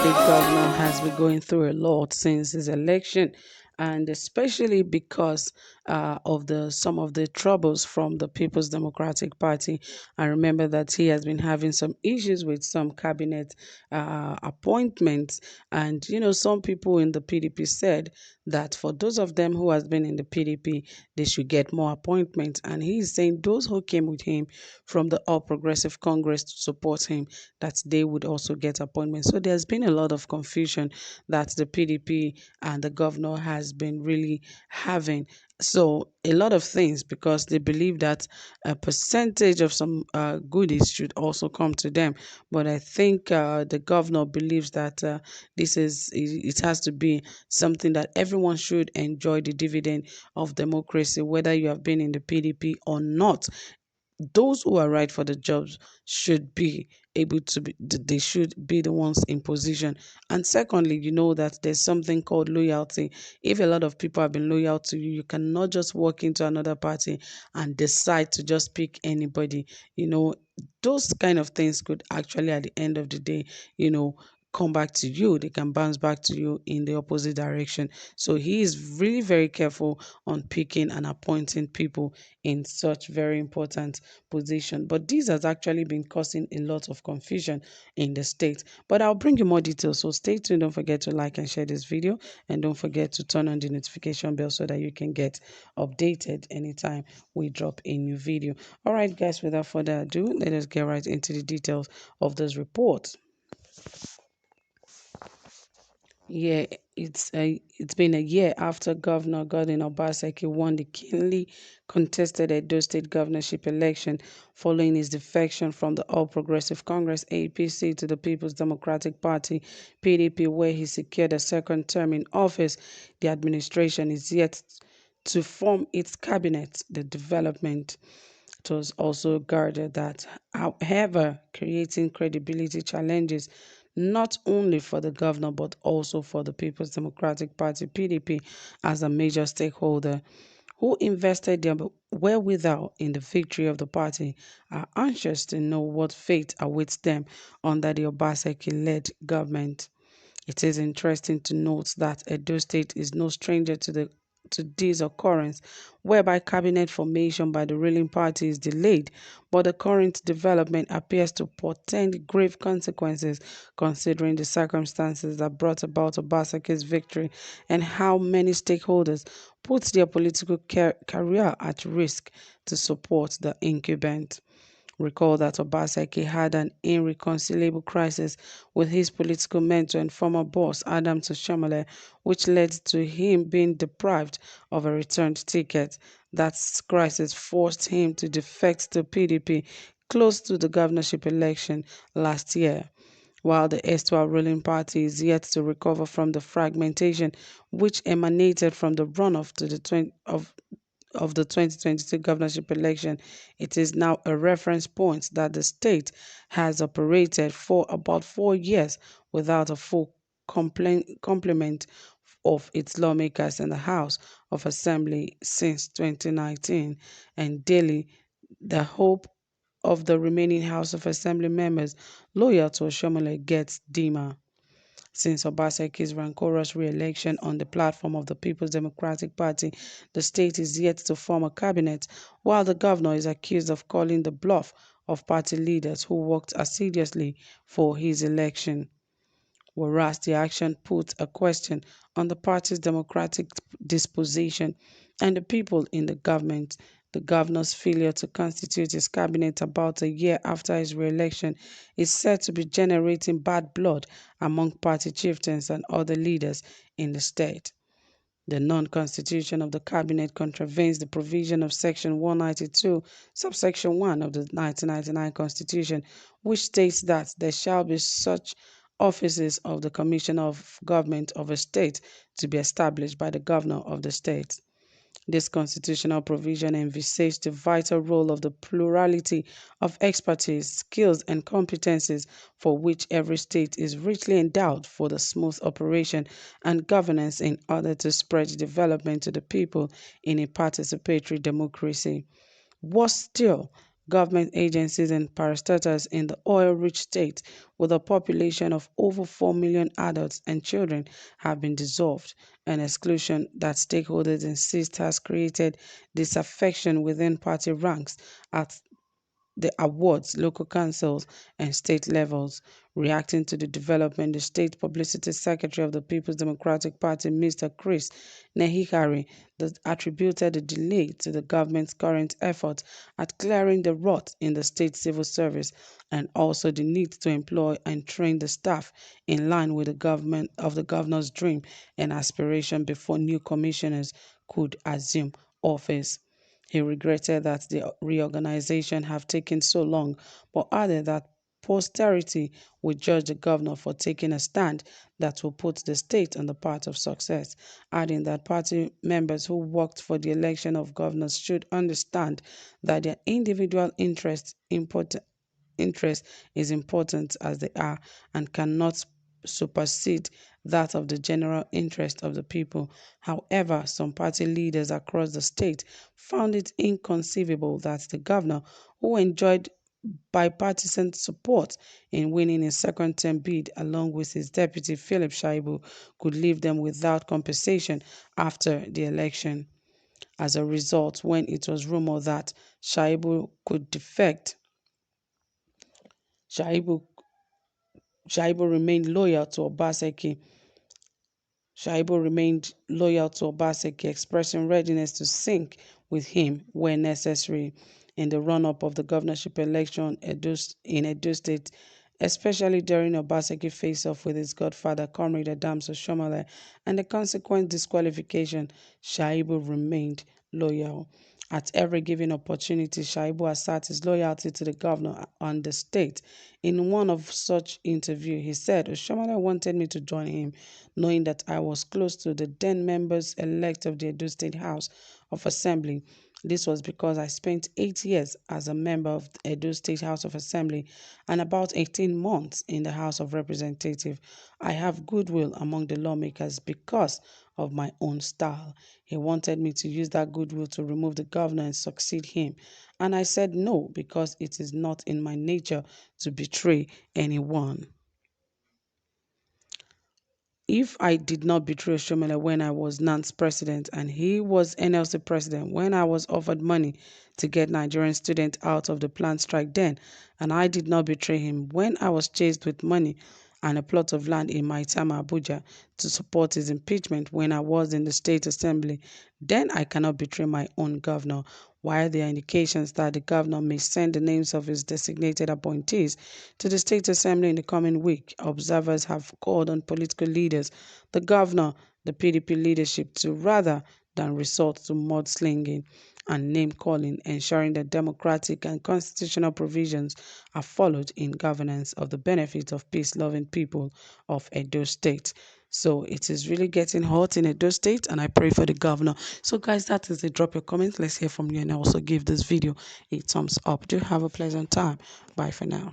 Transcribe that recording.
State governor has been going through a lot since his election, and especially because of the some of the troubles from the People's Democratic Party. I remember that he has been having some issues with some cabinet appointments, and some people in the PDP said that for those of them who has been in the PDP, they should get more appointments, and he is saying those who came with him from the All Progressive Congress to support him, that they would also get appointments. So there's been a lot of confusion that the PDP and the governor has been really having. So a lot of things, because they believe that a percentage of some goodies should also come to them. But I think the governor believes that it has to be something that everyone should enjoy the dividend of democracy, whether you have been in the PDP or not. Those who are right for the jobs should be able to be, they should be the ones in position. And secondly, you know that there's something called loyalty. If a lot of people have been loyal to you, you cannot just walk into another party and decide to just pick anybody. you know those kind of things could actually, at the end of the day, you know come back to you. They can bounce back to you in the opposite direction. So he is really very careful on picking and appointing people in such very important position. But this has actually been causing a lot of confusion in the state. But I'll bring you more details. So stay tuned. Don't forget to like and share this video. And don't forget to turn on the notification bell so that you can get updated anytime we drop a new video. All right, guys, without further ado, let us get right into the details of this report. Yeah, it's been a year after Governor Godwin Obaseki won the keenly contested Edo State governorship election following his defection from the All Progressive Congress (APC) to the People's Democratic Party (PDP), where he secured a second term in office. The administration is yet to form its cabinet. The development, it was also guarded that, however, creating credibility challenges not only for the governor but also for the People's Democratic Party (PDP) as a major stakeholder who invested their wherewithal in the victory of the party, are anxious to know what fate awaits them under the Obaseki-led government. It is interesting to note that Edo State is no stranger to this occurrence, whereby cabinet formation by the ruling party is delayed, but the current development appears to portend grave consequences considering the circumstances that brought about Obaseki's victory and how many stakeholders put their political career at risk to support the incumbent. Recall that Obaseki had an irreconcilable crisis with his political mentor and former boss, Adam Tushomale, which led to him being deprived of a returned ticket. That crisis forced him to defect to PDP close to the governorship election last year. While the erstwhile ruling party is yet to recover from the fragmentation which emanated from the runoff to the 20, of the 2022 governorship election, it is now a reference point that the state has operated for about 4 years without a full complement of its lawmakers in the House of Assembly since 2019, and daily the hope of the remaining House of Assembly members loyal to Oshomole gets dimmer. Since Obaseki's rancorous re-election on the platform of the People's Democratic Party, the state is yet to form a cabinet, while the governor is accused of calling the bluff of party leaders who worked assiduously for his election. Whereas the action puts a question on the party's democratic disposition and the people in the government. The governor's failure to constitute his cabinet about a year after his re-election is said to be generating bad blood among party chieftains and other leaders in the state. The non-constitution of the cabinet contravenes the provision of Section 192, subsection 1 of the 1999 Constitution, which states that there shall be such offices of the Commissioner of Government of a state to be established by the governor of the state. This constitutional provision envisages the vital role of the plurality of expertise, skills, and competencies for which every state is richly endowed for the smooth operation and governance in order to spread development to the people in a participatory democracy. Worse still, government agencies, and parastatals in the oil-rich state with a population of over 4 million adults and children have been dissolved, an exclusion that stakeholders insist has created disaffection within party ranks at the awards, local councils, and state levels. Reacting to the development, the state publicity secretary of the People's Democratic Party, Mr. Chris Nehikari, attributed the delay to the government's current effort at clearing the rot in the state civil service and also the need to employ and train the staff in line with the governor's dream and aspiration before new commissioners could assume office. He regretted that the reorganization have taken so long, but added that posterity will judge the governor for taking a stand that will put the state on the path of success, adding that party members who worked for the election of governors should understand that their individual interest is important as they are and cannot supersede that of the general interest of the people. However, some party leaders across the state found it inconceivable that the governor, who enjoyed bipartisan support in winning his second-term bid along with his deputy Philip Shaibu, could leave them without compensation after the election. As a result, when it was rumored that Shaibu could defect, Shaibu Shaibu remained loyal to Obaseki. Shaibu remained loyal to Obaseki, expressing readiness to sync with him when necessary in the run-up of the governorship election in Edo State, especially during Obaseki face-off with his godfather, Comrade Adams Oshomole, and the consequent disqualification. Shaibu remained loyal. At every given opportunity, Shaibu asserted his loyalty to the governor and the state. In one of such interviews, he said, Oshomole wanted me to join him, knowing that I was close to the then members-elect of the Edo State House of Assembly. This was because I spent 8 years as a member of the Edo State House of Assembly and about 18 months in the House of Representatives. I have goodwill among the lawmakers because of my own style. He wanted me to use that goodwill to remove the governor and succeed him. And I said no, because it is not in my nature to betray anyone. If I did not betray Shomele when I was NAN's president and he was NLC president, when I was offered money to get Nigerian students out of the planned strike then, and I did not betray him when I was chased with money and a plot of land in Maitama, Abuja, to support his impeachment when I was in the State Assembly, then I cannot betray my own governor. While there are indications that the governor may send the names of his designated appointees to the State Assembly in the coming week, observers have called on political leaders, the governor, the PDP leadership to rather than resort to mudslinging and name-calling, ensuring that democratic and constitutional provisions are followed in governance of the benefit of peace-loving people of Edo State. So it is really getting hot in Edo State, and I pray for the governor. So guys, that is it. Drop your comments. Let's hear from you, and also give this video a thumbs up. Do have a pleasant time. Bye for now.